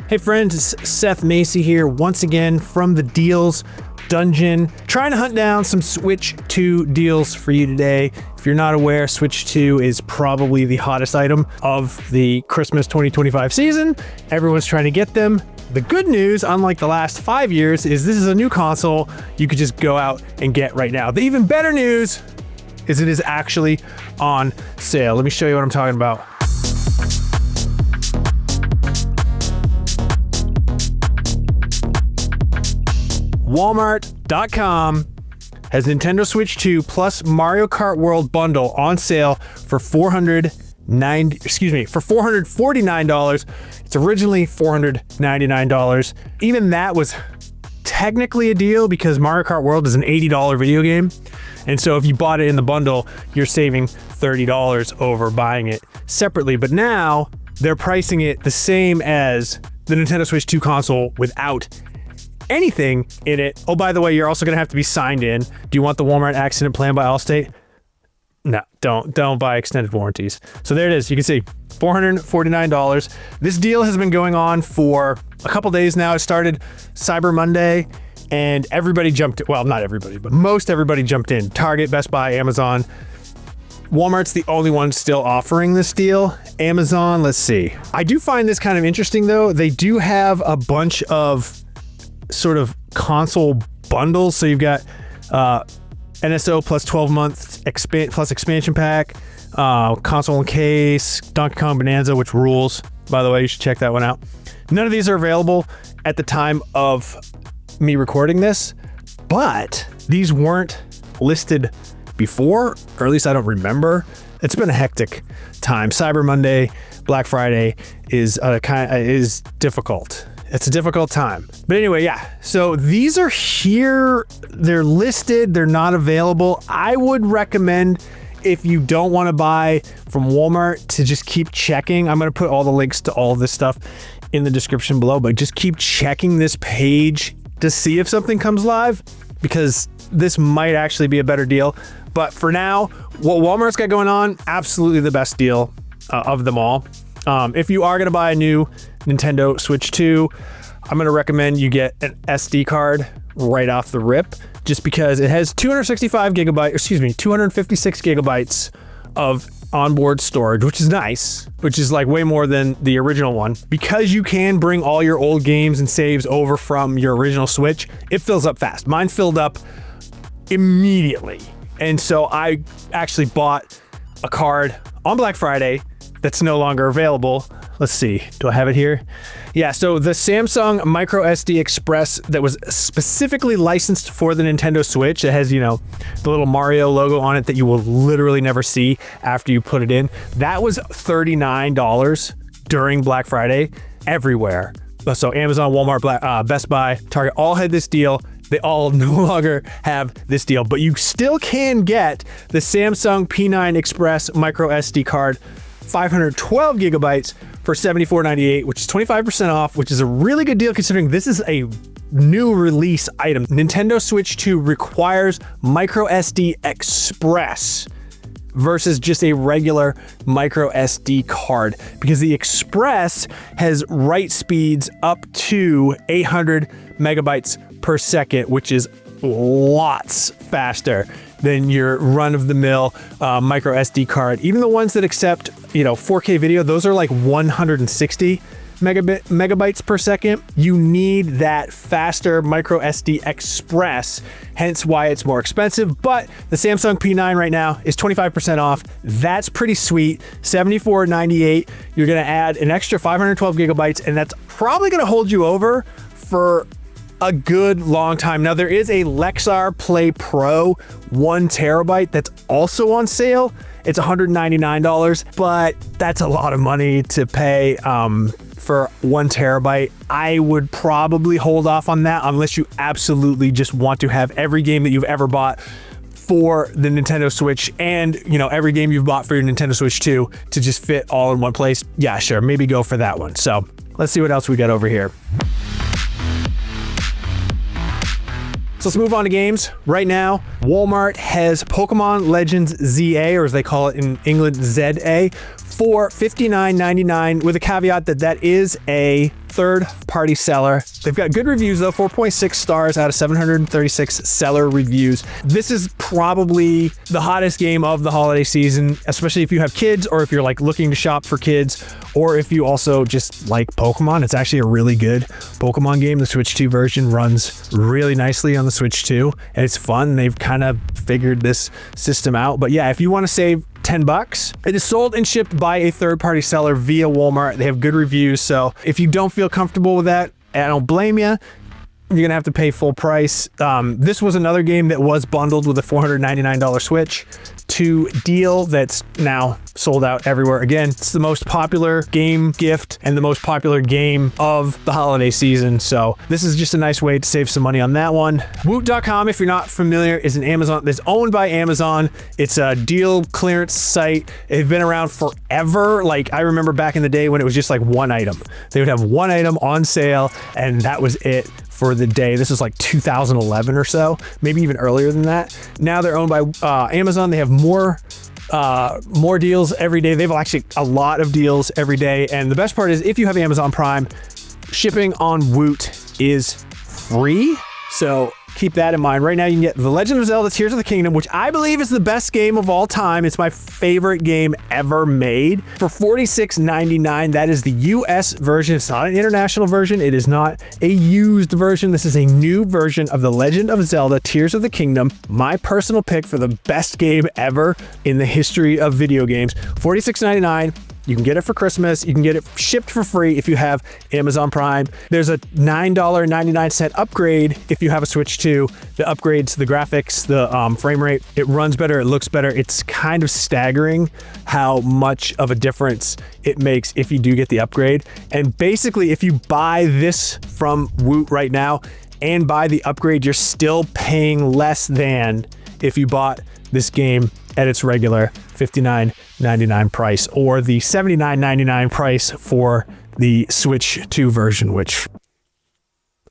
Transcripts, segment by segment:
Hey friends, it's Seth Macy here once again from the Deals Dungeon, trying to hunt down some Switch 2 deals for you today. If you're not aware, Switch 2 is probably the hottest item of the Christmas 2025 season. Everyone's trying to get them. The good news, unlike the last 5 years, is this is a new console you could just go out and get right now. The even better news is it is actually on sale. Let me show you what I'm talking about. Walmart.com has Nintendo Switch 2 plus Mario Kart World bundle on sale for $449. It's originally $499. Even that was technically a deal because Mario Kart World is an $80 video game. And so if you bought it in the bundle, you're saving $30 over buying it separately. But now they're pricing it the same as the Nintendo Switch 2 console without anything in it. Oh, by the way, you're also going to have to be signed in. Do you want the Walmart accident plan by Allstate? No, don't buy extended warranties. So there it is. You can see $449. This deal has been going on for a couple days now. It started Cyber Monday and everybody jumped in. Well, not everybody, but most everybody jumped in. Target, Best Buy, Amazon. Walmart's the only one still offering this deal. Amazon, let's see. I do find this kind of interesting though. They do have a bunch of sort of console bundles. So you've got NSO plus 12 months plus expansion pack, console and case, Donkey Kong Bonanza, which rules. By the way, you should check that one out. None of these are available at the time of me recording this, but these weren't listed before, or at least I don't remember. It's been a hectic time. Cyber Monday, Black Friday is difficult. It's a difficult time. But anyway, yeah. So these are here. They're listed. They're not available. I would recommend, if you don't want to buy from Walmart, to just keep checking. I'm going to put all the links to all of this stuff in the description below, but just keep checking this page to see if something comes live, because this might actually be a better deal. But for now, what Walmart's got going on, absolutely the best deal of them all. If you are going to buy a new Nintendo Switch 2, I'm going to recommend you get an SD card right off the rip, just because it has 256 gigabytes of onboard storage, which is nice, which is like way more than the original one. Because you can bring all your old games and saves over from your original Switch, it fills up fast. Mine filled up immediately. And so I actually bought a card on Black Friday that's no longer available. Let's see, do I have it here? Yeah, so the Samsung Micro SD Express that was specifically licensed for the Nintendo Switch, it has, you know, the little Mario logo on it that you will literally never see after you put it in. That was $39 during Black Friday everywhere. So Amazon, Walmart, Best Buy, Target all had this deal. They all no longer have this deal, but you still can get the Samsung P9 Express Micro SD card, 512 gigabytes for $74.98, which is 25% off, which is a really good deal considering this is a new release item. Nintendo Switch 2 requires Micro SD Express versus just a regular Micro SD card, because the Express has write speeds up to 800 megabytes per second, which is lots faster than your run-of-the-mill Micro SD card. Even the ones that accept, 4K video, those are like 160 megabytes per second. You need that faster Micro SD Express, hence why it's more expensive. But the Samsung P9 right now is 25% off. That's pretty sweet. $74.98. You're gonna add an extra 512 gigabytes, and that's probably gonna hold you over for a good long time. Now there is a Lexar Play Pro 1 terabyte that's also on sale. It's $199, but that's a lot of money to pay for 1 terabyte. I would probably hold off on that unless you absolutely just want to have every game that you've ever bought for the Nintendo Switch and, every game you've bought for your Nintendo Switch 2 to just fit all in one place. Yeah, sure, maybe go for that one. So let's see what else we got over here. So let's move on to games. Right now, Walmart has Pokémon Legends ZA, or as they call it in England, ZA, for $59.99 with a caveat that that is a third-party seller. They've got good reviews though, 4.6 stars out of 736 seller reviews. This is probably the hottest game of the holiday season, especially if you have kids or if you're like looking to shop for kids, or if you also just like Pokemon. It's actually a really good Pokemon game. The Switch 2 version runs really nicely on the Switch 2 and it's fun. They've kind of figured this system out. But yeah, if you want to save $10. It is sold and shipped by a third-party seller via Walmart. They have good reviews, so if you don't feel comfortable with that, I don't blame you. You're gonna have to pay full price. This was another game that was bundled with a $499 Switch 2 deal that's now sold out everywhere. Again, it's the most popular game gift and the most popular game of the holiday season. So this is just a nice way to save some money on that one. Woot.com, if you're not familiar, is an Amazon that's owned by Amazon. It's a deal clearance site. They've been around forever. Like I remember back in the day when it was just like one item. They would have one item on sale and that was it for the day. This is like 2011 or so, maybe even earlier than that. Now they're owned by Amazon. They have more deals every day. They have actually a lot of deals every day. And the best part is if you have Amazon Prime, shipping on Woot is free. So keep that in mind. Right now you can get The Legend of Zelda Tears of the Kingdom, which I believe is the best game of all time. It's my favorite game ever made, for $46.99. That is the US version. It's not an international version. It is not a used version. This is a new version of The Legend of Zelda Tears of the Kingdom. My personal pick for the best game ever in the history of video games. $46.99. You can get it for Christmas. You can get it shipped for free if you have Amazon Prime. There's a $9.99 upgrade if you have a Switch 2. The upgrades, the graphics, the frame rate, it runs better, it looks better. It's kind of staggering how much of a difference it makes if you do get the upgrade. And basically, if you buy this from Woot right now and buy the upgrade, you're still paying less than if you bought this game at its regular $59.99 price, or the $79.99 price for the Switch 2 version, which,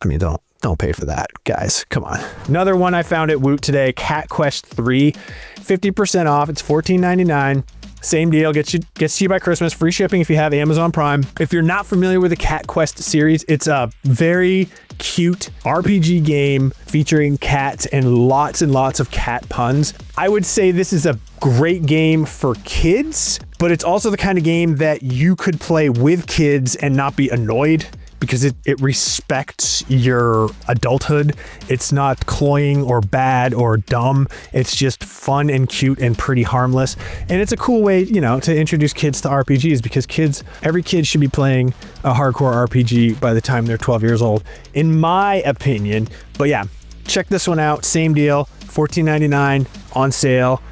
I mean, don't pay for that, guys. Come on. Another one I found at Woot today, Cat Quest 3, 50% off. It's $14.99. Same deal, gets to you by Christmas, free shipping if you have Amazon Prime. If you're not familiar with the Cat Quest series, it's a very cute RPG game featuring cats and lots of cat puns. I would say this is a great game for kids, but it's also the kind of game that you could play with kids and not be annoyed, because it respects your adulthood. It's not cloying or bad or dumb. It's just fun and cute and pretty harmless. And it's a cool way, you know, to introduce kids to RPGs, because every kid should be playing a hardcore RPG by the time they're 12 years old, in my opinion. But yeah, check this one out. Same deal, $14.99 on sale.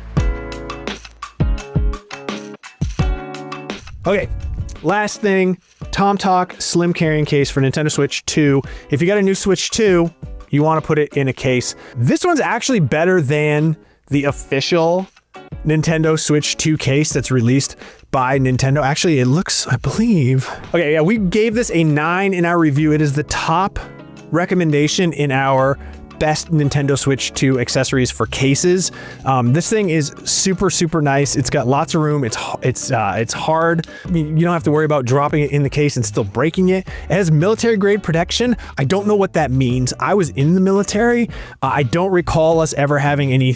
Okay, last thing, Tom Talk Slim Carrying Case for Nintendo Switch 2. If you got a new Switch 2, you want to put it in a case. This one's actually better than the official Nintendo Switch 2 case that's released by Nintendo. Actually, it looks, I believe. Okay, yeah, we gave this a 9 in our review. It is the top recommendation in our best Nintendo Switch 2 accessories for cases. This thing is super nice. It's got lots of room. It's hard. I mean, you don't have to worry about dropping it in the case and still breaking it. It has military grade protection. I don't know what that means. I was in the military. I don't recall us ever having any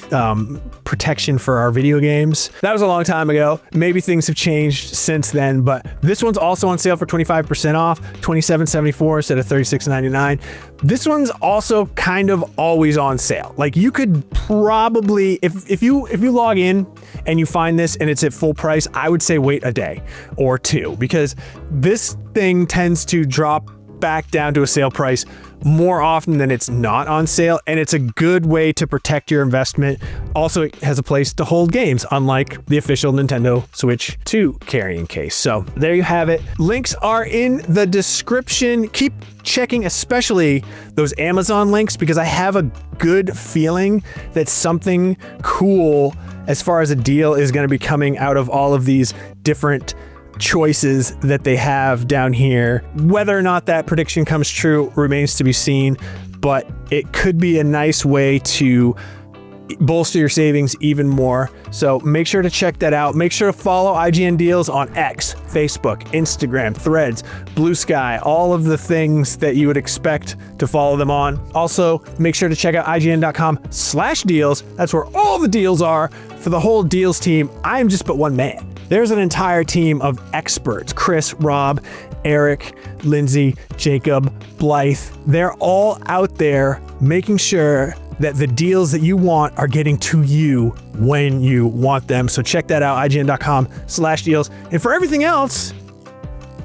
protection for our video games. That was a long time ago. Maybe things have changed since then, but this one's also on sale for 25% off, $27.74 instead of $36.99. This one's also kind of always on sale. Like, you could probably, if you log in and you find this and it's at full price, I would say wait a day or two, because this thing tends to drop back down to a sale price more often than it's not on sale, and it's a good way to protect your investment. Also, it has a place to hold games, unlike the official Nintendo Switch 2 carrying case. So there you have it. Links are in the description. Keep checking, especially those Amazon links, because I have a good feeling that something cool as far as a deal is going to be coming out of all of these different choices that they have down here. Whether or not that prediction comes true remains to be seen, but it could be a nice way to bolster your savings even more. So make sure to check that out. Make sure to follow IGN Deals on X, Facebook, Instagram, Threads, Blue Sky, all of the things that you would expect to follow them on. Also, make sure to check out IGN.com/deals. That's where all the deals are for the whole deals team. I'm just but one man. There's an entire team of experts: Chris, Rob, Eric, Lindsay, Jacob, Blythe. They're all out there making sure that the deals that you want are getting to you when you want them. So check that out, IGN.com/deals. And for everything else,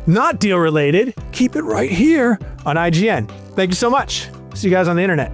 not deal related, keep it right here on IGN. Thank you so much. See you guys on the internet.